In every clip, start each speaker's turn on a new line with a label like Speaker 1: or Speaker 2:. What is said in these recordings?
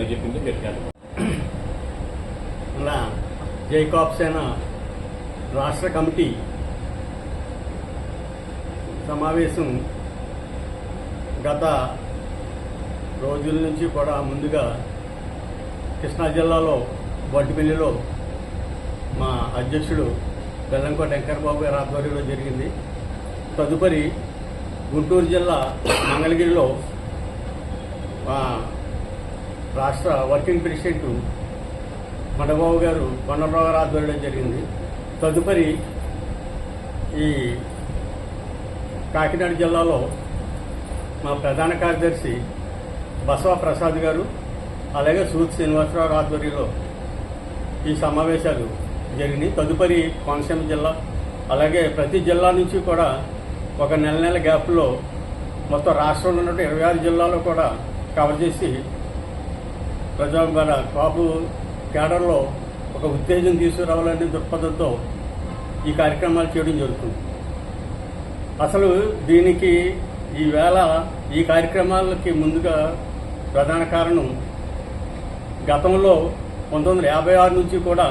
Speaker 1: మీరు చెప్పింది చెప్పారు.
Speaker 2: మన జై కాపు సేన రాష్ట్ర కమిటీ సమావేశం గత రోజుల నుంచి కూడా ముందుగా కృష్ణా జిల్లాలో బొడ్డుపల్లిలో మా అధ్యక్షుడు బెల్లంకోట వెంకటబాబు గారి ఆధ్వర్యంలో జరిగింది. తదుపరి గుంటూరు జిల్లా మంగళగిరిలో మా రాష్ట్ర వర్కింగ్ ప్రెసిడెంట్ మండబాబు గారు కొండరావు గారి ఆధ్వర్యంలో జరిగింది. తదుపరి ఈ కాకినాడ జిల్లాలో మా ప్రధాన కార్యదర్శి బసవ ప్రసాద్ గారు అలాగే సూత్ శ్రీనివాసరావు ఆధ్వర్యంలో ఈ సమావేశాలు జరిగినాయి. తదుపరి కోనసీమ జిల్లా అలాగే ప్రతి జిల్లా నుంచి కూడా ఒక నెల గ్యాప్లో మొత్తం రాష్ట్రంలో ఉన్న 26 జిల్లాలో కూడా కవర్ చేసి మన కాపు కేడర్లో ఒక ఉత్తేజం తీసుకురావాలనే దృక్పథంతో ఈ కార్యక్రమాలు చేయడం జరుగుతుంది. అసలు దీనికి ఈవేళ ఈ కార్యక్రమాలకి ముందుగా ప్రధాన కారణం గతంలో 1956 నుంచి కూడా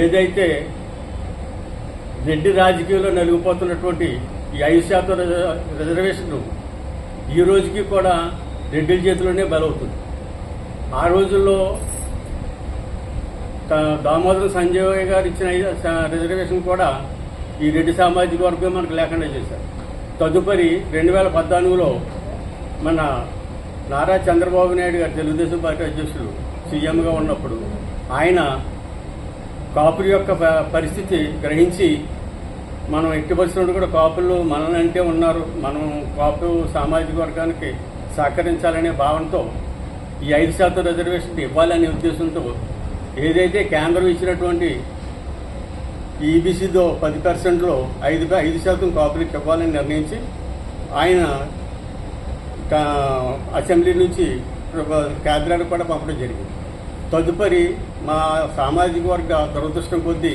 Speaker 2: ఏదైతే రెడ్డి రాజకీయాల్లో నలిగిపోతున్నటువంటి ఈ 5% రిజర్వేషన్ ఈ రోజుకి కూడా రెడ్డిల చేతిలోనే బలవుతుంది. ఆ రోజుల్లో దామోదరం సంజయ్ గారు ఇచ్చిన రిజర్వేషన్ కూడా ఈ రెడ్డి సామాజిక వర్గం మనకు లేకుండా చేశారు. తదుపరి 2014లో మన నారా చంద్రబాబు నాయుడు గారు తెలుగుదేశం పార్టీ అధ్యక్షులు సీఎంగా ఉన్నప్పుడు ఆయన కాపుల యొక్క పరిస్థితి గ్రహించి మనం ఎట్టి పరిస్థితుల్లో కూడా కాపులు మనలంటే ఉన్నారు, మనం కాపు సామాజిక వర్గానికి సహకరించాలనే భావనతో ఈ 5% రిజర్వేషన్ ఇవ్వాలనే ఉద్దేశంతో ఏదైతే కేంద్రం ఇచ్చినటువంటి ఈబీసీతో 10%లో 5% కాపులకు ఇవ్వాలని నిర్ణయించి ఆయన అసెంబ్లీ నుంచి కేంద్రానికి కూడా పంపడం జరిగింది. తదుపరి మా సామాజిక వర్గ దురదృష్టం కొద్దీ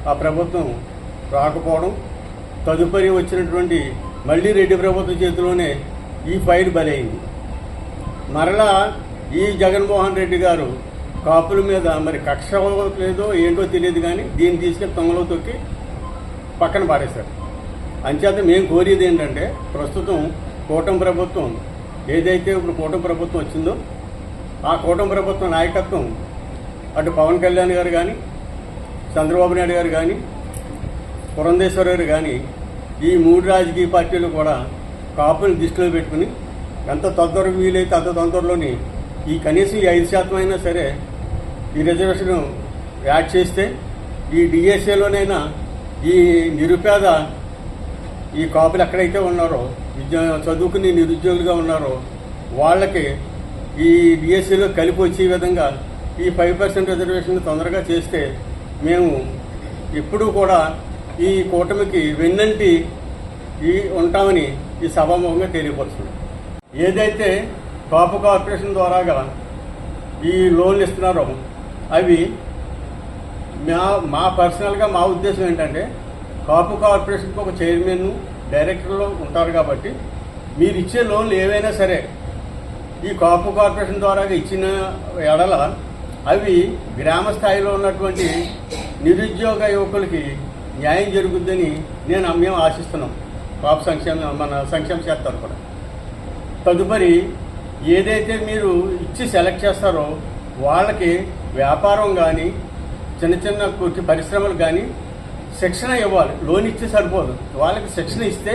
Speaker 2: ఆ ప్రభుత్వం రాకపోవడం, తదుపరి వచ్చినటువంటి మళ్ళీ రెడ్డి ప్రభుత్వం చేతిలోనే ఈ ఫైల్ బలైంది. మరలా ఈ జగన్మోహన్ రెడ్డి గారు కాపుల మీద మరి కక్ష లేదో ఏంటో తెలియదు కానీ దీన్ని తీసుకెళ్లి తొంగలో తొక్కి పక్కన పాడేశారు. అంచేత మేము కోరేది ఏంటంటే ప్రస్తుతం కూటమి ప్రభుత్వం ఏదైతే ఇప్పుడు కూటమి ప్రభుత్వం వచ్చిందో ఆ కూటమి ప్రభుత్వం నాయకత్వం అటు పవన్ కళ్యాణ్ గారు కానీ చంద్రబాబు నాయుడు గారు కానీ పురంధేశ్వర గారు కానీ ఈ 3 రాజకీయ పార్టీలు కూడా కాపుని దృష్టిలో పెట్టుకుని ఎంత తొందరగా వీలైతే అంత తొందరలోని ఈ కనీసం ఈ 5% అయినా సరే ఈ రిజర్వేషన్ యాడ్ చేస్తే ఈ డిఎస్ఏలోనైనా ఈ నిరుపేద ఈ కాపులు ఎక్కడైతే ఉన్నారో చదువుకుని నిరుద్యోగులుగా ఉన్నారో వాళ్ళకి ఈ డిఎస్సీలో కలిపి వచ్చే విధంగా ఈ 5% రిజర్వేషన్ తొందరగా చేస్తే మేము ఎప్పుడూ కూడా ఈ కూటమికి వెన్నంటి ఉంటామని ఈ సభాముఖంగా తెలియపరుస్తున్నాం. ఏదైతే కాపు కార్పొరేషన్ ద్వారాగా ఈ లోన్లు ఇస్తున్నారో అవి మా పర్సనల్గా మా ఉద్దేశం ఏంటంటే కాపు కార్పొరేషన్కి ఒక చైర్మన్ డైరెక్టర్లు ఉంటారు కాబట్టి మీరు ఇచ్చే లోన్లు ఏవైనా సరే ఈ కాపు కార్పొరేషన్ ద్వారా ఇచ్చిన ఎడల అవి గ్రామ స్థాయిలో ఉన్నటువంటి నిరుద్యోగ యువకులకి న్యాయం జరుగుద్దని మేము ఆశిస్తున్నాం. కాపు మన సంక్షేమ శాఖ తరఫున తదుపరి ఏదైతే మీరు ఇచ్చి సెలెక్ట్ చేస్తారో వాళ్ళకి వ్యాపారం కానీ చిన్న పరిశ్రమలు కానీ శిక్షణ ఇవ్వాలి. లోన్ ఇస్తే సరిపోదు, వాళ్ళకి శిక్షణ ఇస్తే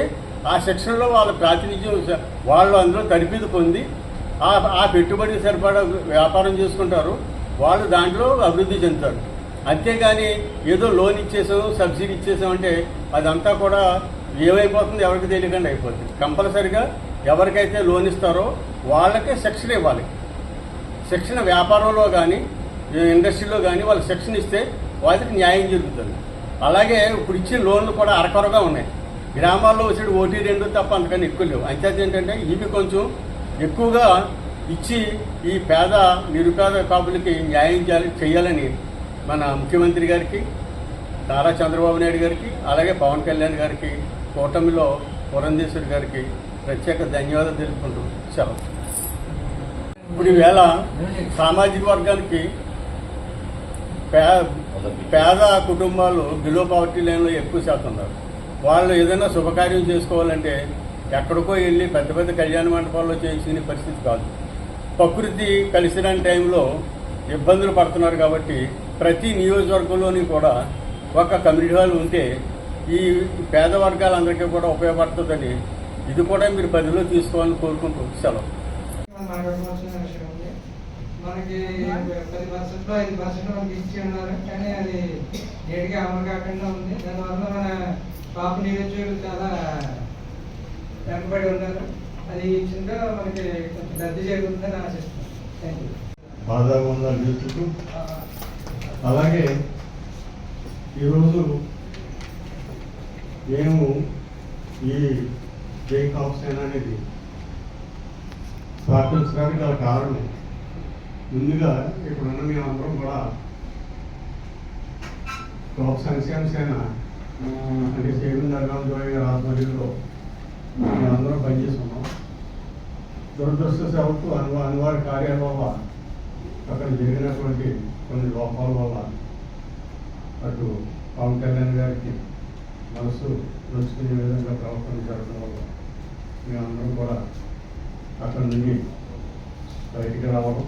Speaker 2: ఆ శిక్షణలో వాళ్ళ ప్రాతినిధ్యం వాళ్ళు అందులో తరబిదు పొంది ఆ పెట్టుబడికి సరిపడా వ్యాపారం చేసుకుంటారు, వాళ్ళు దాంట్లో అభివృద్ధి చెందుతారు. అంతేగాని ఏదో లోన్ ఇచ్చేసాం సబ్సిడీ ఇచ్చేసాం అంటే అదంతా కూడా ఏమైపోతుంది ఎవరికి తెలియకుండా అయిపోతుంది. కంపల్సరిగా ఎవరికైతే లోన్ ఇస్తారో వాళ్ళకే శిక్షణ ఇవ్వాలి. శిక్షణ వ్యాపారంలో కానీ ఇండస్ట్రీలో కానీ వాళ్ళకి శిక్షణ ఇస్తే వాళ్ళకి న్యాయం జరుగుతుంది. అలాగే ఇప్పుడు ఇచ్చిన లోన్లు కూడా అరకొరగా ఉన్నాయి. గ్రామాల్లో వచ్చి 1-2 తప్ప అంతకన్నా ఎక్కువ లేవు. అంచేత ఏంటంటే ఇవి కొంచెం ఎక్కువగా ఇచ్చి ఈ నిరుపేద కాపులకి న్యాయం చేయాలని మన ముఖ్యమంత్రి గారికి, నారా చంద్రబాబు నాయుడు గారికి, అలాగే పవన్ కళ్యాణ్ గారికి, కూటమిలో పురంధేశ్వరి గారికి ప్రత్యేక ధన్యవాదాలు తెలుపుకుంటూ సెలవు. ఇప్పుడు ఈవేళ సామాజిక వర్గానికి పేద కుటుంబాలు బిలో పవర్టీ లైన్లో ఎక్కువ శాతం ఉన్నారు. వాళ్ళు ఏదైనా శుభకార్యం చేసుకోవాలంటే ఎక్కడికో వెళ్ళి పెద్ద పెద్ద కళ్యాణ మండపాల్లో చేయించుకునే పరిస్థితి కాదు. ప్రకృతి కలిసిన టైంలో ఇబ్బందులు పడుతున్నారు. కాబట్టి ప్రతి నియోజకవర్గంలోని కూడా ఒక కమ్యూనిటీ హాల్ ఉంటే ఈ పేద వర్గాలందరికీ కూడా ఉపయోగపడుతుందని ఇది కూడా మీరు పరిధిలో తీసుకోవాలని కోరుకుంటూ సెలవు.
Speaker 1: మనకి 10% 5% మనకి ఇచ్చి ఉన్నారు, కానీ అది నేటికి అమలు కాకుండా ఉంది. దానివల్ల మన పాప నిరుద్యోగులు చాలా వెనకబడి ఉన్నారు. అది ఇచ్చిందో మనకి కొంచెం లబ్ధి జరుగుతుందని ఆశిస్తున్నాం. Thank you.
Speaker 3: బాధాగా ఉందని చూస్తూ అలాగే ఈరోజు మేము ఈ జై కాప్సేన అనేది స్థాపించడానికి గల కారణం ముందుగా ఇప్పుడున్న మేమందరం కూడా కాప్ సంక్షేమ సేన అంటే సేవింగ్ దర్గా జోయి గారి ఆధ్వర్యంలో మేమందరం పనిచేస్తున్నాం. దురదృష్టవశాత్తు అనివార్య కార్యాల వల్ల అక్కడ జరిగినటువంటి కొన్ని లోపాల వల్ల అటు పవన్ కళ్యాణ్ గారికి మనసు నొచ్చుకునే విధంగా ప్రవర్తన జరగడం వల్ల మేమందరం కూడా అక్కడ నుండి బయటికి రావడం,